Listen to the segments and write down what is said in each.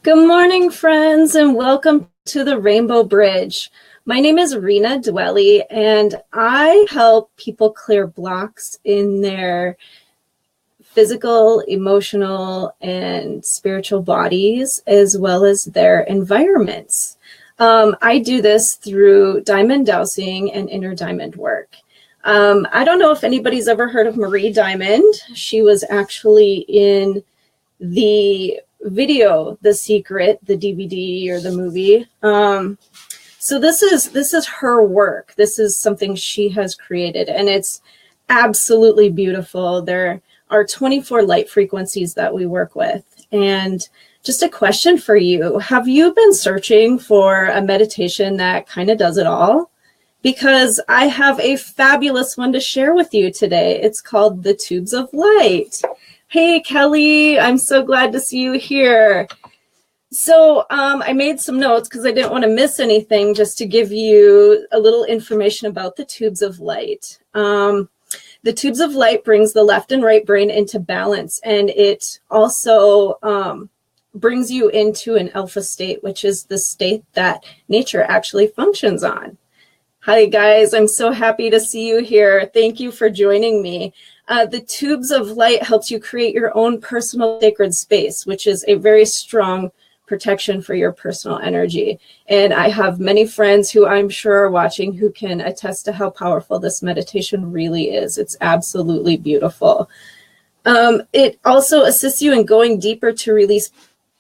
Good morning, friends, and welcome to the Rainbow Bridge. My name is Rena Dwelly, and I help people clear blocks in their physical, emotional, and spiritual bodies, as well as their environments. I do this through diamond dowsing and inner diamond work. I don't know if anybody's ever heard of Marie Diamond. She was actually in the video The Secret, the DVD or the movie. So this is her work. This is something she has created, and it's absolutely beautiful. There are 24 light frequencies that we work with. And just a question for you: have you been searching for a meditation that kind of does it all? Because I have a fabulous one to share with you today. It's called the Tubes of Light. Hey, Kelly, I'm so glad to see you here. So I made some notes because I didn't want to miss anything, just to give you a little information about the Tubes of Light. The Tubes of Light brings the left and right brain into balance, and it also brings you into an alpha state, which is the state that nature actually functions on. Hi, guys. I'm so happy to see you here. Thank you for joining me. The Tubes of Light helps you create your own personal sacred space, which is a very strong protection for your personal energy. And I have many friends who I'm sure are watching who can attest to how powerful this meditation really is. It's absolutely beautiful. It also assists you in going deeper to release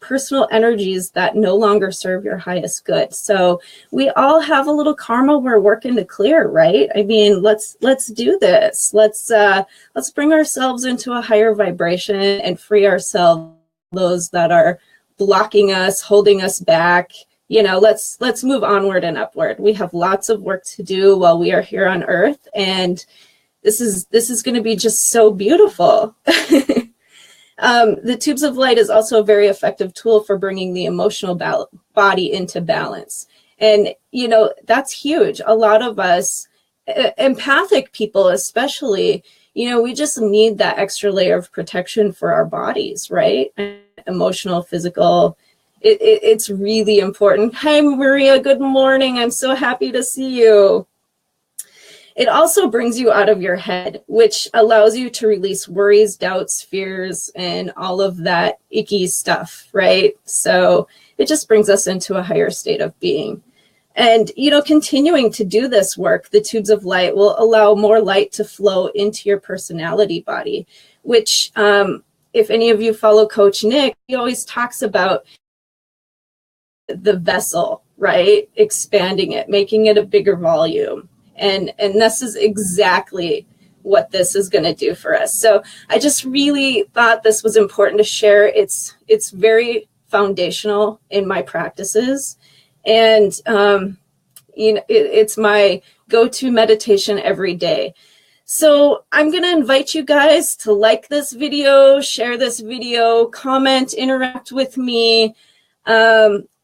personal energies that no longer serve your highest good. So we all have a little karma we're working to clear, right? I mean, let's do this. Let's bring ourselves into a higher vibration and free ourselves, those that are blocking us, holding us back. You know, let's move onward and upward. We have lots of work to do while we are here on Earth, and this is going to be just so beautiful. The Tubes of Light is also a very effective tool for bringing the emotional body into balance. And, you know, that's huge. A lot of us, empathic people especially, you know, we just need that extra layer of protection for our bodies, right? Emotional, physical. It's really important. Hi, Maria. Good morning. I'm so happy to see you. It also brings you out of your head, which allows you to release worries, doubts, fears, and all of that icky stuff, right? So it just brings us into a higher state of being. And, you know, continuing to do this work, the Tubes of Light will allow more light to flow into your personality body, which, if any of you follow Coach Nick, he always talks about the vessel, right? Expanding it, making it a bigger volume. And this is exactly what this is going to do for us. So I just really thought this was important to share. It's very foundational in my practices. And, you know, it's my go-to meditation every day. So I'm going to invite you guys to like this video, share this video, comment, interact with me.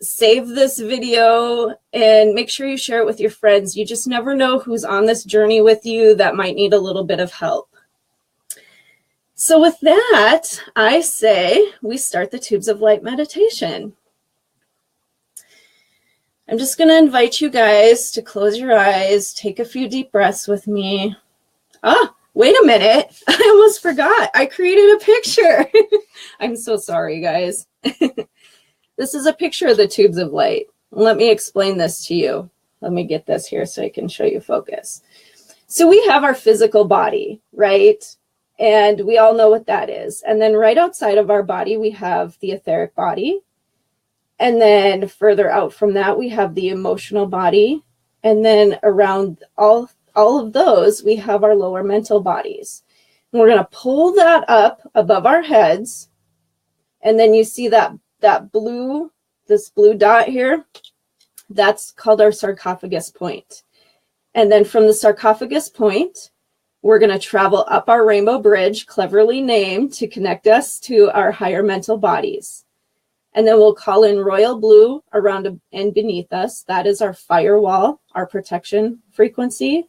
Save this video and make sure you share it with your friends. You just never know who's on this journey with you that might need a little bit of help. So with that, I say we start the Tubes of Light meditation. I'm just going to invite you guys to close your eyes, take a few deep breaths with me. Wait a minute. I almost forgot. I created a picture. I'm so sorry, guys. This is a picture of the Tubes of Light. Let me explain this to you. Let me get this here so I can show you focus. So we have our physical body, right? And we all know what that is. And then right outside of our body, we have the etheric body. And then further out from that, we have the emotional body. And then around all of those, we have our lower mental bodies. And we're going to pull that up above our heads. And then you see this blue dot here, that's called our sarcophagus point. And then from the sarcophagus point, we're going to travel up our rainbow bridge, cleverly named, to connect us to our higher mental bodies. And then we'll call in royal blue around and beneath us. That is our firewall, our protection frequency.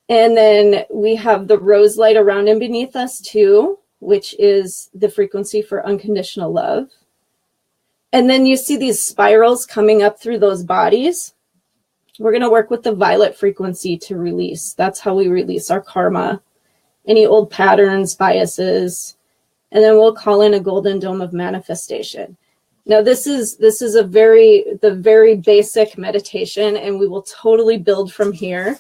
And then we have the rose light around and beneath us too, which is the frequency for unconditional love. And then you see these spirals coming up through those bodies. We're going to work with the violet frequency to release. That's how we release our karma, any old patterns, biases, and then we'll call in a golden dome of manifestation. Now, this is the very basic meditation, and we will totally build from here.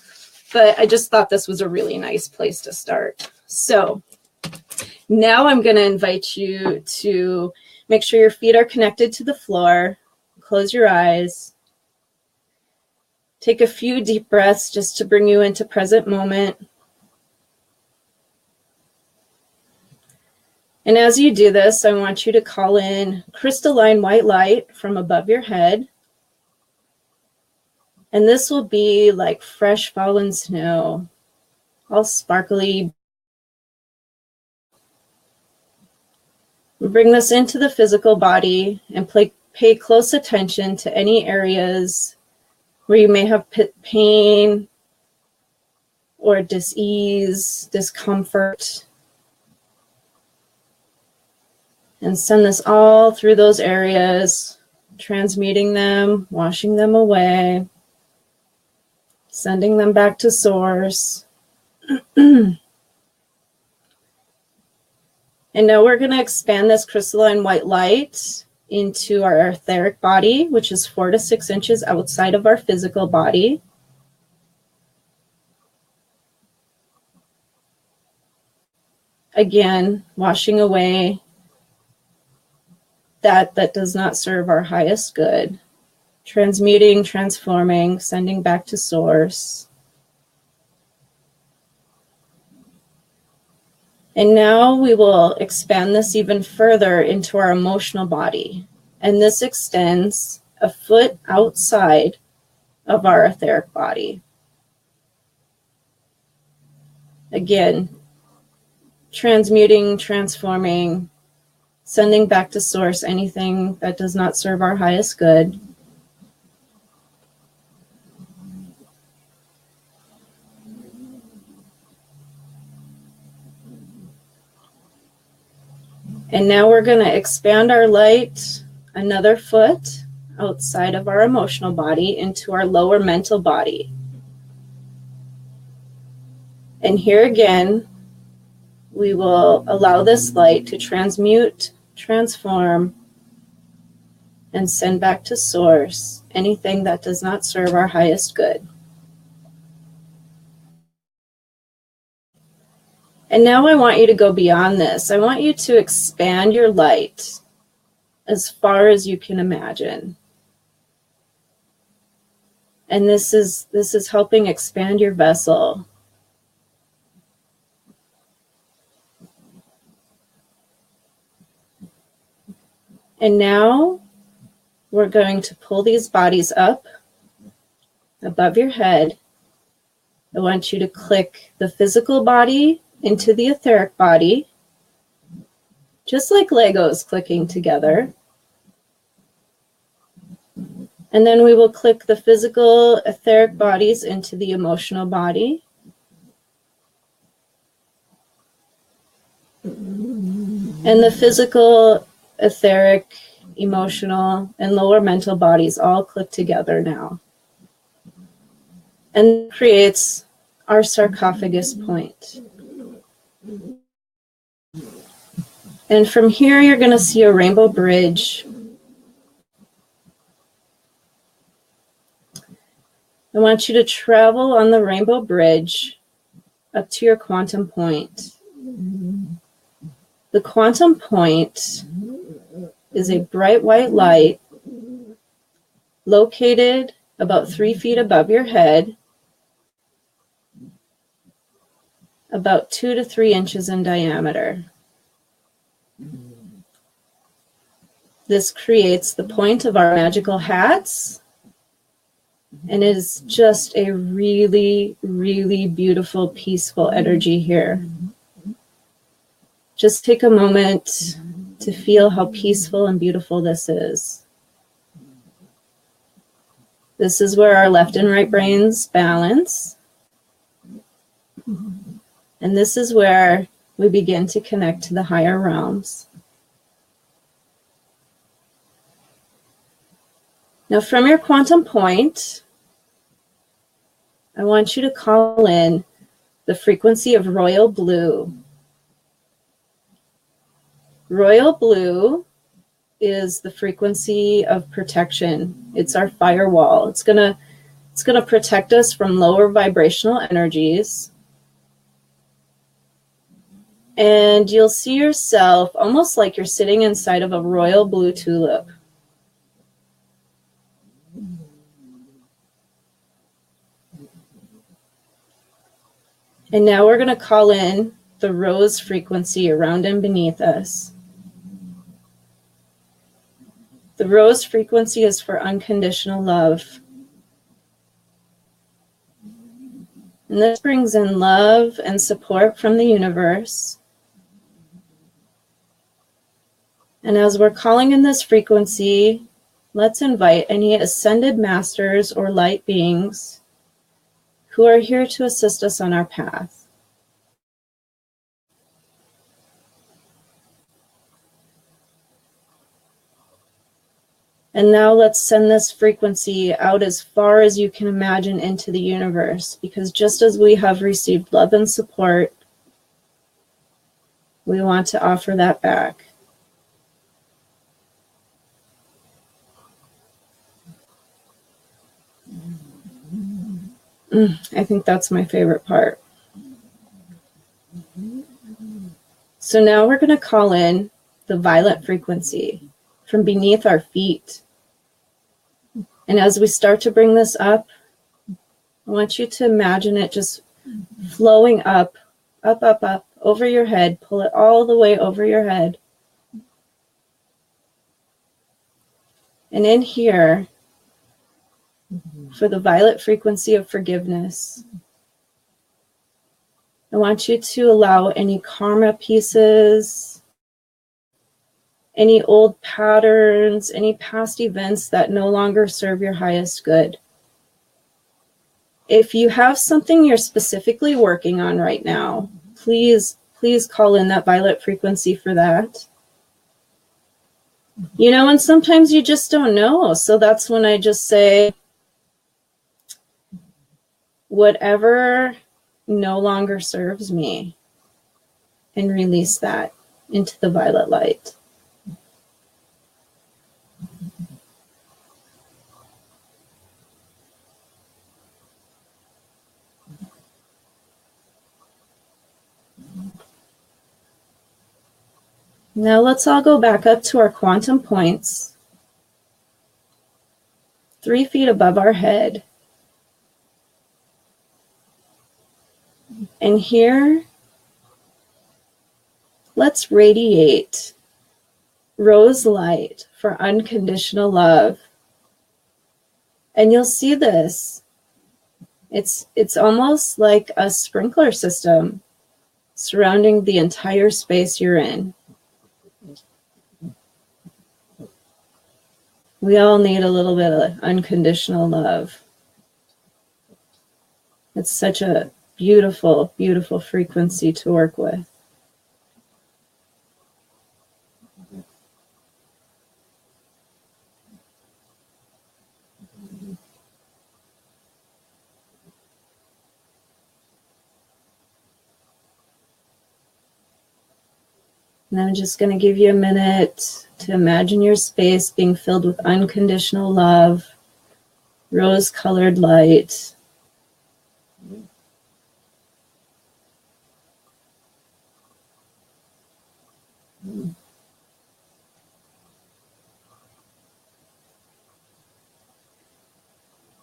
But I just thought this was a really nice place to start. So now I'm going to invite you to make sure your feet are connected to the floor. Close your eyes. Take a few deep breaths just to bring you into present moment. And as you do this, I want you to call in crystalline white light from above your head. And this will be like fresh fallen snow, all sparkly. We bring this into the physical body and pay close attention to any areas where you may have pain or dis-ease, discomfort. And send this all through those areas, transmuting them, washing them away, sending them back to source. And now we're going to expand this crystalline white light into our etheric body, which is 4 to 6 inches outside of our physical body. Again, washing away that does not serve our highest good. Transmuting, transforming, sending back to source. And now we will expand this even further into our emotional body. And this extends a foot outside of our etheric body. Again, transmuting, transforming, sending back to source anything that does not serve our highest good. And now we're going to expand our light another foot outside of our emotional body into our lower mental body. And here again, we will allow this light to transmute, transform, and send back to source anything that does not serve our highest good. And now I want you to go beyond this. I want you to expand your light as far as you can imagine. And this is helping expand your vessel. And now we're going to pull these bodies up above your head. I want you to click the physical body into the etheric body, just like Legos clicking together. And then we will click the physical etheric bodies into the emotional body. And the physical, etheric, emotional, and lower mental bodies all click together now. And creates our sarcophagus point. And from here, you're going to see a rainbow bridge. I want you to travel on the rainbow bridge up to your quantum point. The quantum point is a bright white light located about 3 feet above your head, about 2 to 3 inches in diameter. This creates the point of our magical hats, and it is just a really, really beautiful, peaceful energy here. Just take a moment to feel how peaceful and beautiful this is. This is where our left and right brains balance. And this is where we begin to connect to the higher realms. Now from your quantum point, I want you to call in the frequency of royal blue. Royal blue is the frequency of protection. It's our firewall. It's gonna protect us from lower vibrational energies. And you'll see yourself almost like you're sitting inside of a royal blue tulip. And now we're going to call in the rose frequency around and beneath us. The rose frequency is for unconditional love. And this brings in love and support from the universe. And as we're calling in this frequency, let's invite any ascended masters or light beings who are here to assist us on our path. And now let's send this frequency out as far as you can imagine into the universe, because just as we have received love and support, we want to offer that back. I think that's my favorite part. So now we're going to call in the violet frequency from beneath our feet. And as we start to bring this up, I want you to imagine it just flowing up, up, up, up, over your head. Pull it all the way over your head. And in here, for the violet frequency of forgiveness, I want you to allow any karma pieces, any old patterns, any past events that no longer serve your highest good. If you have something you're specifically working on right now, please call in that violet frequency for that. You know, and sometimes you just don't know. So that's when I just say, whatever no longer serves me, and release that into the violet light. Now let's all go back up to our quantum points, 3 feet above our head. And here, let's radiate rose light for unconditional love. And you'll see this. It's almost like a sprinkler system surrounding the entire space you're in. We all need a little bit of unconditional love. It's such a beautiful, beautiful frequency to work with. And I'm just going to give you a minute to imagine your space being filled with unconditional love, rose-colored light.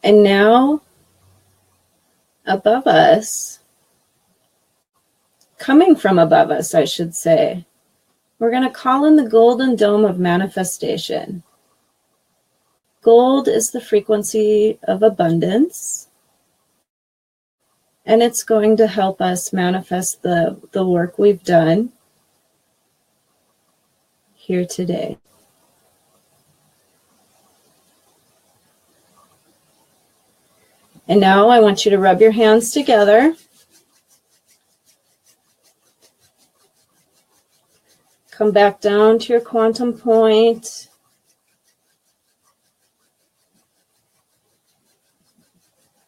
And now, above us, coming from above us, I should say, we're going to call in the golden dome of manifestation. Gold is the frequency of abundance, and it's going to help us manifest the work we've done here today. And now I want you to rub your hands together. Come back down to your quantum point.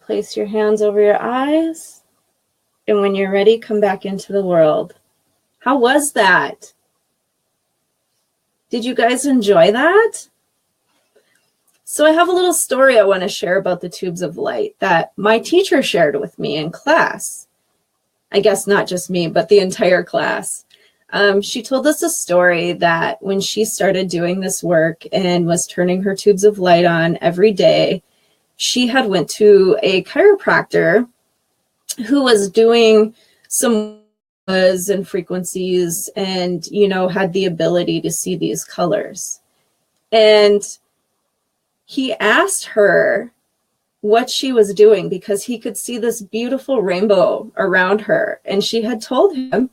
Place your hands over your eyes. And when you're ready, come back into the world. How was that? Did you guys enjoy that? So I have a little story I want to share about the tubes of light that my teacher shared with me in class. I guess not just me, but the entire class. She told us a story that when she started doing this work and was turning her tubes of light on every day, she had went to a chiropractor who was doing some and frequencies and, you know, had the ability to see these colors. And he asked her what she was doing because he could see this beautiful rainbow around her. And she had told him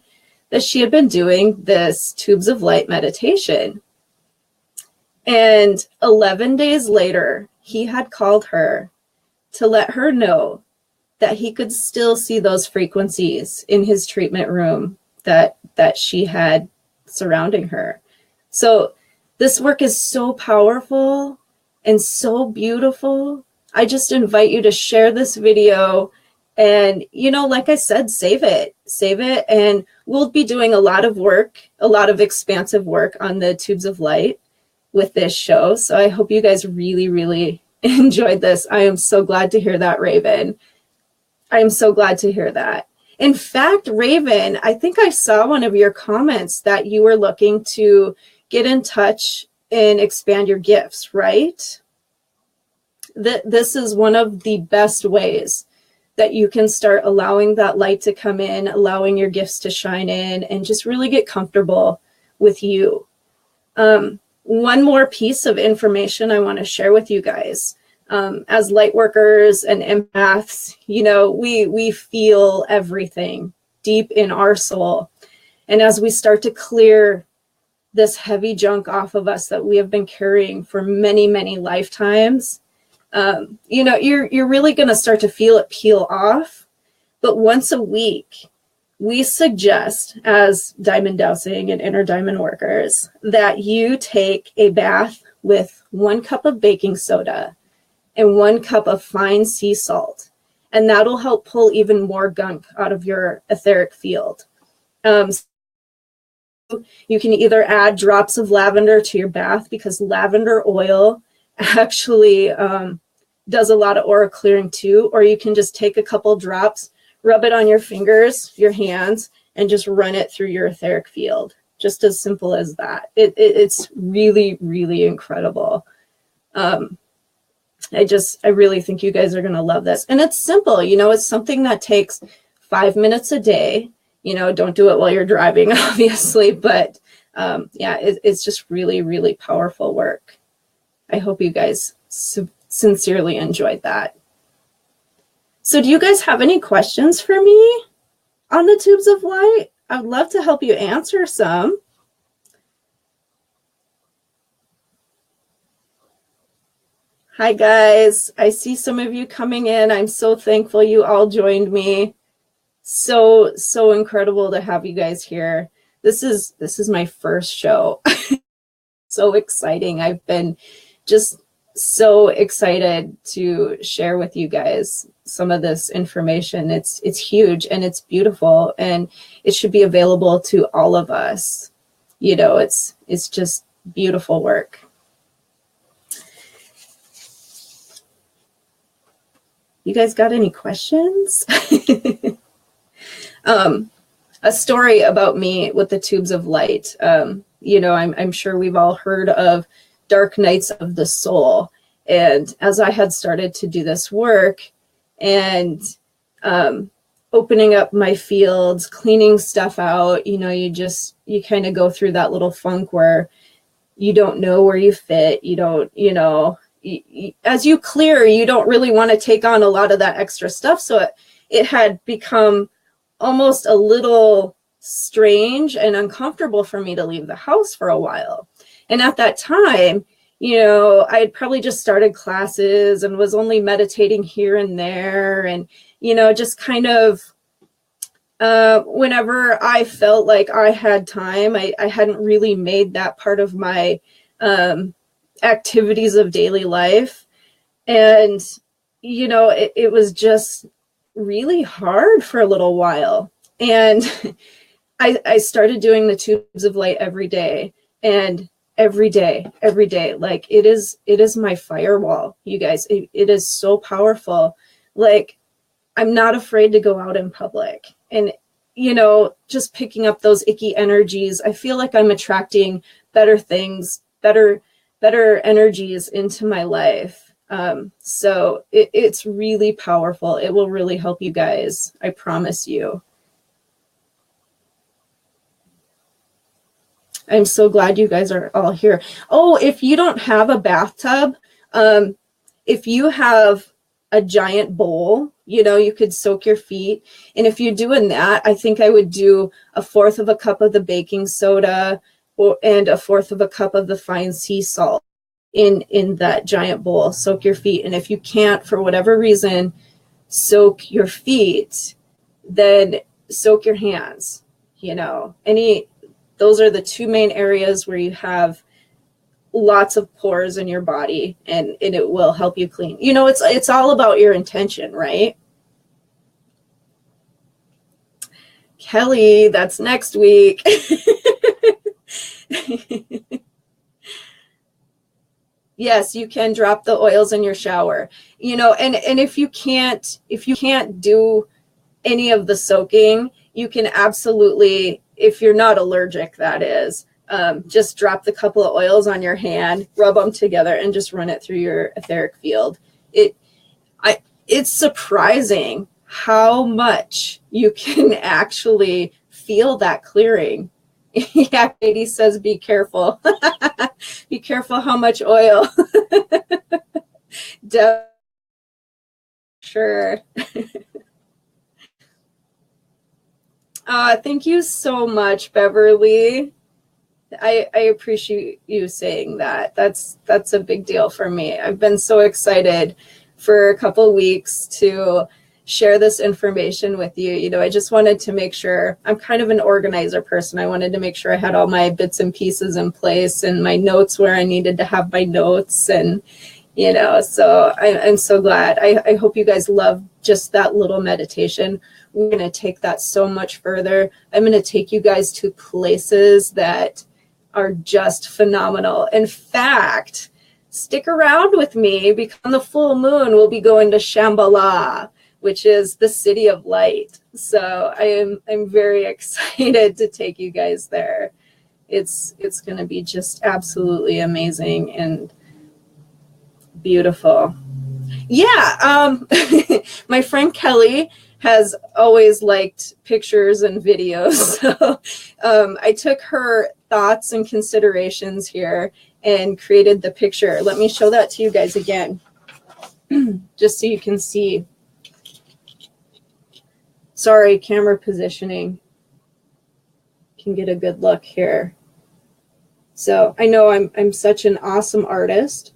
that she had been doing this tubes of light meditation. And 11 days later, he had called her to let her know that he could still see those frequencies in his treatment room that she had surrounding her. So this work is so powerful and so beautiful. I just invite you to share this video and, you know, like I said, save it. And we'll be doing a lot of work, a lot of expansive work on the tubes of light with this show. So I hope you guys really, really enjoyed this. I am so glad to hear that, Raven. I am so glad to hear that. In fact, Raven, I think I saw one of your comments that you were looking to get in touch and expand your gifts, right? This is one of the best ways that you can start allowing that light to come in, allowing your gifts to shine in, and just really get comfortable with you. One more piece of information I want to share with you guys. As light workers and empaths, you know, we feel everything deep in our soul. And as we start to clear this heavy junk off of us that we have been carrying for many, many lifetimes, you know, you're really going to start to feel it peel off. But once a week, we suggest as diamond dowsing and inner diamond workers that you take a bath with 1 cup of baking soda and 1 cup of fine sea salt. And that'll help pull even more gunk out of your etheric field. You can either add drops of lavender to your bath because lavender oil actually does a lot of aura clearing too, or you can just take a couple drops, rub it on your fingers, your hands, and just run it through your etheric field. Just as simple as that. It's really, really incredible. I really think you guys are going to love this. And it's simple, you know, it's something that takes 5 minutes a day. You know, don't do it while you're driving, obviously, but yeah, it's just really, really powerful work. I hope you guys sincerely enjoyed that. So do you guys have any questions for me on the tubes of light? I would love to help you answer some. Hi guys, I see some of you coming in. I'm so thankful you all joined me. So incredible to have you guys here. This is my first show. So exciting. I've been just so excited to share with you guys some of this information. It's huge and it's beautiful and it should be available to all of us. You know, it's just beautiful work. You guys got any questions? A story about me with the tubes of light. You know, I'm sure we've all heard of dark nights of the soul. And as I had started to do this work and opening up my fields, cleaning stuff out, you know, you kind of go through that little funk where you don't know where you fit. You don't, you know, as you clear, you don't really want to take on a lot of that extra stuff. So it had become almost a little strange and uncomfortable for me to leave the house for a while. And at that time, you know, I had probably just started classes and was only meditating here and there. And, you know, just kind of whenever I felt like I had time, I hadn't really made that part of my activities of daily life. And you know, it was just really hard for a little while. And I started doing the tubes of light every day, and every day, like it is my firewall, you guys. It is so powerful. Like, I'm not afraid to go out in public, and, you know, just picking up those icky energies. I feel like I'm attracting better things, better energies into my life. So it's really powerful. It will really help you guys. I promise you. I'm so glad you guys are all here. Oh, if you don't have a bathtub, if you have a giant bowl, you know, you could soak your feet. And if you're doing that, I think I would do 1/4 of a cup of the baking soda and 1/4 of a cup of the fine sea salt in that giant bowl. Soak your feet. And if you can't, for whatever reason, soak your feet, then soak your hands. You know, those are the two main areas where you have lots of pores in your body, and it will help you clean. You know, it's all about your intention, right? Kelly, that's next week. Yes, you can drop the oils in your shower. You know, and if you can't do any of the soaking, you can absolutely, if you're not allergic, that is, just drop the couple of oils on your hand, rub them together, and just run it through your etheric field. It's surprising how much you can actually feel that clearing. Yeah, Katie says, be careful. Be careful how much oil. Sure. Thank you so much, Beverly. I appreciate you saying that. That's a big deal for me. I've been so excited for a couple of weeks to share this information with you. You know, I just wanted to make sure, I'm kind of an organizer person. I wanted to make sure I had all my bits and pieces in place and my notes where I needed to have my notes. And, you know, so I'm so glad. I hope you guys love just that little meditation. We're going to take that so much further. I'm going to take you guys to places that are just phenomenal. In fact, stick around with me, because on the full moon, we'll be going to Shambhala, which is the city of light. So I'm very excited to take you guys there. It's going to be just absolutely amazing and beautiful. Yeah, my friend Kelly has always liked pictures and videos. So I took her thoughts and considerations here and created the picture. Let me show that to you guys again, just so you can see. Sorry, camera positioning. Can get a good look here. So I know I'm such an awesome artist.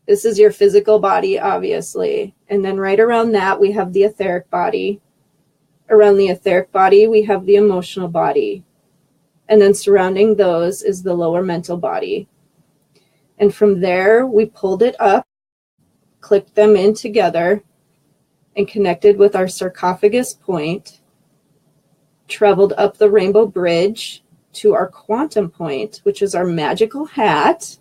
This is your physical body, obviously. And then right around that, we have the etheric body. Around the etheric body, we have the emotional body. And then surrounding those is the lower mental body. And from there, we pulled it up, clicked them in together, and connected with our sarcophagus point, traveled up the rainbow bridge to our quantum point, which is our magical hat.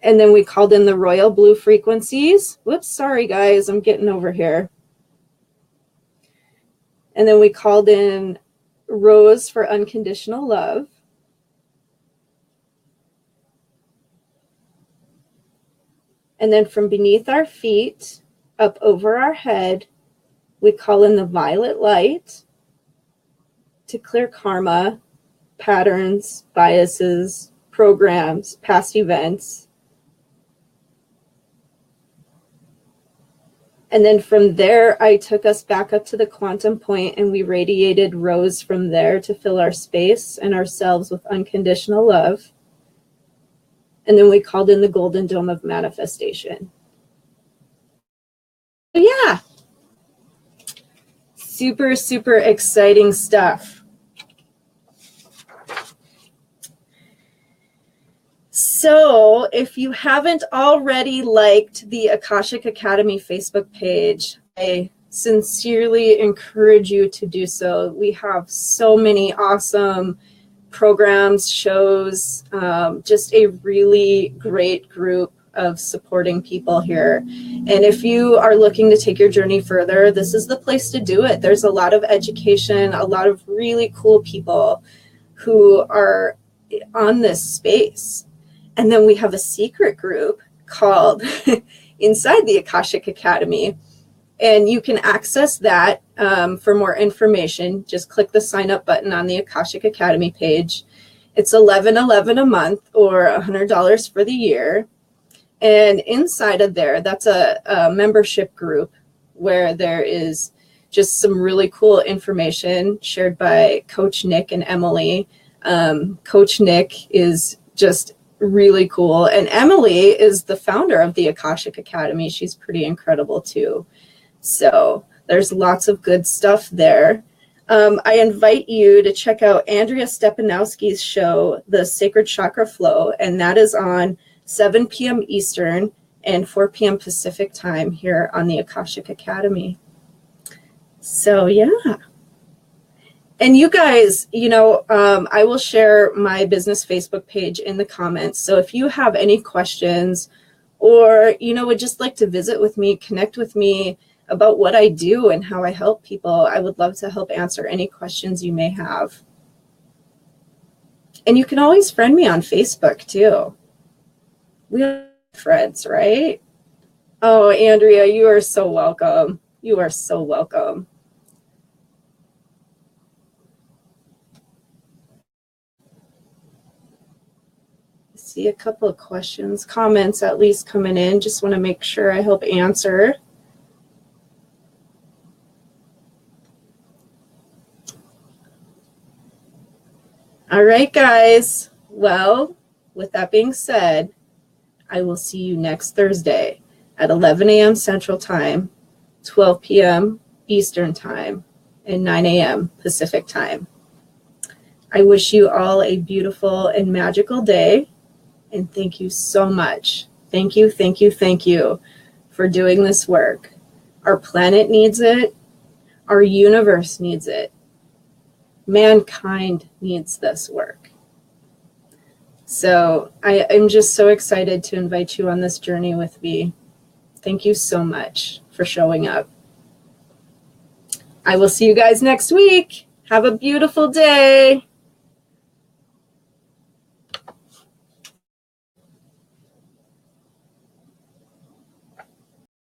And then we called in the royal blue frequencies. Whoops, sorry guys, I'm getting over here. And then we called in rose for unconditional love. And then from beneath our feet, up over our head, we call in the violet light to clear karma, patterns, biases, programs, past events. And then from there, I took us back up to the quantum point, and we radiated rose from there to fill our space and ourselves with unconditional love. And then we called in the golden dome of manifestation. Yeah. Super, super exciting stuff. So if you haven't already liked the Akashic Academy Facebook page, I sincerely encourage you to do so. We have so many awesome programs, shows, just a really great group of supporting people here. And if you are looking to take your journey further, this is the place to do it. There's a lot of education, a lot of really cool people who are on this space. And then we have a secret group called Inside the Akashic Academy. And you can access that for more information. Just click the sign up button on the Akashic Academy page. It's $11.11 a month or $100 for the year. And inside of there, that's a membership group where there is just some really cool information shared by Coach Nick and Emily. Coach Nick is just really cool. And Emily is the founder of the Akashic Academy. She's pretty incredible too. So there's lots of good stuff there. I invite you to check out Andrea Stepanowski's show, The Sacred Chakra Flow, and that is on 7 p.m. Eastern and 4 p.m. Pacific time here on the Akashic Academy. So yeah. And you guys, I will share my business Facebook page in the comments. So if you have any questions or, would just like to visit with me, connect with me about what I do and how I help people, I would love to help answer any questions you may have. And you can always friend me on Facebook too. We are friends, right? Oh, Andrea, you are so welcome. You are so welcome. See a couple of questions, comments at least coming in. Just want to make sure I help answer. All right, guys. Well, with that being said, I will see you next Thursday at 11 a.m. Central Time, 12 p.m. Eastern Time, and 9 a.m. Pacific Time. I wish you all a beautiful and magical day. And thank you so much. Thank you, thank you, thank you for doing this work. Our planet needs it. Our universe needs it. Mankind needs this work. So I'm just so excited to invite you on this journey with me. Thank you so much for showing up. I will see you guys next week. Have a beautiful day.